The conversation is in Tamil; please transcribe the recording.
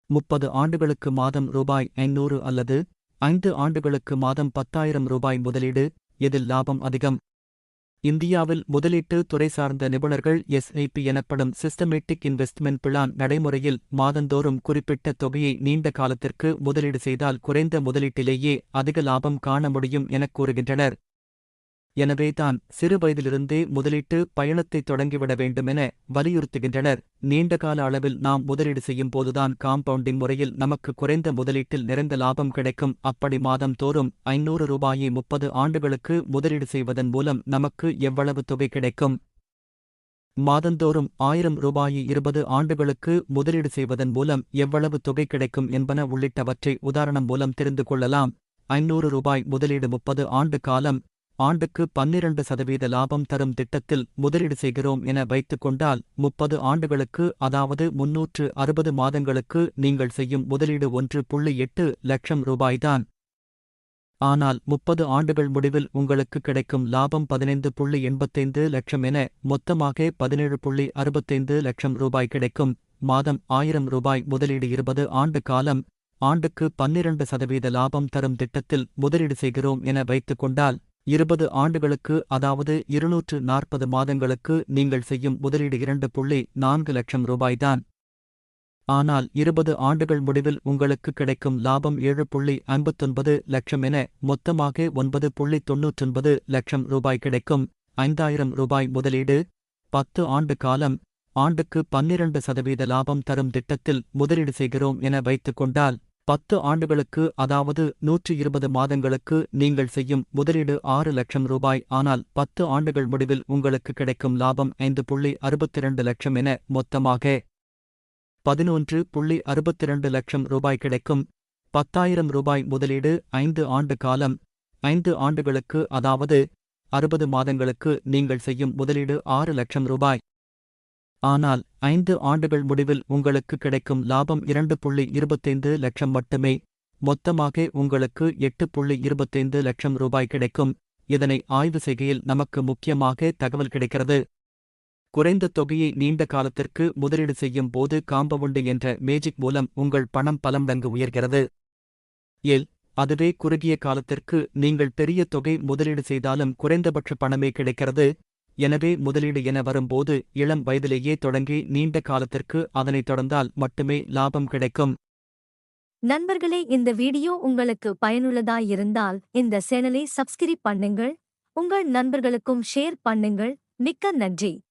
30 ஆண்டுகளுக்கு மாதம் ரூபாய் 500 அல்லது 5 ஆண்டுகளுக்கு மாதம் 10,000 முதலீடு, எதில் லாபம் அதிகம்? இந்தியாவில் முதலீட்டு துறை சார்ந்த நிபுணர்கள் எஸ்ஐபி எனப்படும் சிஸ்டமேட்டிக் இன்வெஸ்ட்மெண்ட் பிளான் நடைமுறையில் மாதந்தோறும் குறிப்பிட்ட தொகையை நீண்ட காலத்திற்கு முதலீடு செய்தால் குறைந்த முதலீட்டிலேயே அதிக லாபம் காண முடியும் எனக் கூறுகின்றனர். எனவேதான் சிறு வயதிலிருந்தே முதலீட்டு பயணத்தை தொடங்கிவிட வேண்டுமென வலியுறுத்துகின்றனர். நீண்டகால அளவில் நாம் முதலீடு செய்யும் போதுதான் காம்பவுண்டிங் முறையில் நமக்கு குறைந்த முதலீட்டில் நிறைந்த லாபம் கிடைக்கும். அப்படி மாதம் தோறும் 500 ரூபாயை 30 ஆண்டுகளுக்கு முதலீடு செய்வதன் மூலம் நமக்கு எவ்வளவு தொகை கிடைக்கும்? மாதந்தோறும் 1000 ரூபாயை 20 ஆண்டுகளுக்கு முதலீடு செய்வதன் மூலம் எவ்வளவு தொகை கிடைக்கும் என்பன உள்ளிட்டவற்றை உதாரணம் மூலம் தெரிந்து கொள்ளலாம். 500 ரூபாய் முதலீடு 30 ஆண்டு காலம், ஆண்டுக்கு 12% லாபம் தரும் திட்டத்தில் முதலீடு செய்கிறோம் என வைத்துக் கொண்டால் 30 ஆண்டுகளுக்கு, அதாவது 360 மாதங்களுக்கு நீங்கள் செய்யும் முதலீடு 1.8 லட்சம் ரூபாய்தான். ஆனால் 30 ஆண்டுகள் முடிவில் உங்களுக்கு கிடைக்கும் லாபம் 15.85 லட்சம் என மொத்தமாக 17.65 லட்சம் ரூபாய் கிடைக்கும். மாதம் 1000 ரூபாய் முதலீடு 20 ஆண்டு காலம், ஆண்டுக்கு 12% லாபம் தரும் திட்டத்தில் முதலீடு செய்கிறோம் என வைத்துக் கொண்டால் 20 ஆண்டுகளுக்கு, அதாவது 240 மாதங்களுக்கு நீங்கள் செய்யும் முதலீடு 2.4 லட்சம் ரூபாய்தான். ஆனால் 20 ஆண்டுகள் முடிவில் உங்களுக்கு கிடைக்கும் லாபம் 7.59 லட்சம் என மொத்தமாக 9.99 லட்சம் ரூபாய் கிடைக்கும். 5000 ரூபாய் முதலீடு, 10 ஆண்டு காலம், ஆண்டுக்கு 12% லாபம் தரும் திட்டத்தில் முதலீடு செய்கிறோம் என வைத்துக் கொண்டால் 10 ஆண்டுகளுக்கு, அதாவது 120 மாதங்களுக்கு நீங்கள் செய்யும் முதலீடு 6 லட்சம் ரூபாய். ஆனால் 10 ஆண்டுகள் முடிவில் உங்களுக்கு கிடைக்கும் லாபம் 5.62 லட்சம் என மொத்தமாக 11.62 லட்சம் ரூபாய் கிடைக்கும். 10,000 ரூபாய் முதலீடு, 5 ஆண்டு காலம், 5 ஆண்டுகளுக்கு, அதாவது 60 மாதங்களுக்கு நீங்கள் செய்யும் முதலீடு 6 லட்சம் ரூபாய். ஆனால் 5 ஆண்டுகள் முடிவில் உங்களுக்கு கிடைக்கும் லாபம் 2.25 லட்சம் மட்டுமே. மொத்தமாக உங்களுக்கு 8.25 லட்சம் ரூபாய் கிடைக்கும். இதனை ஆய்வு செய்கையில் நமக்கு முக்கியமாக தகவல் கிடைக்கிறது. குறைந்த தொகையை நீண்ட காலத்திற்கு முதலீடு செய்யும் போது காம்பவுண்டு என்ற மேஜிக் மூலம் உங்கள் பணம் பல மடங்கு உயர்கிறது. அதுவே குறுகிய காலத்திற்கு நீங்கள் பெரிய தொகை முதலீடு செய்தாலும் குறைந்தபட்ச பணமே கிடைக்கிறது. எனவே முதலீடு என வரும்போது இளம் வயதிலேயே தொடங்கி நீண்ட காலத்திற்கு அதனை தொடர்ந்தால் மட்டுமே லாபம் கிடைக்கும். நண்பர்களே, இந்த வீடியோ உங்களுக்கு பயனுள்ளதாயிருந்தால் இந்த சேனலை சப்ஸ்கிரைப் பண்ணுங்கள், உங்கள் நண்பர்களுக்கும் ஷேர் பண்ணுங்கள். மிக்க நன்றி.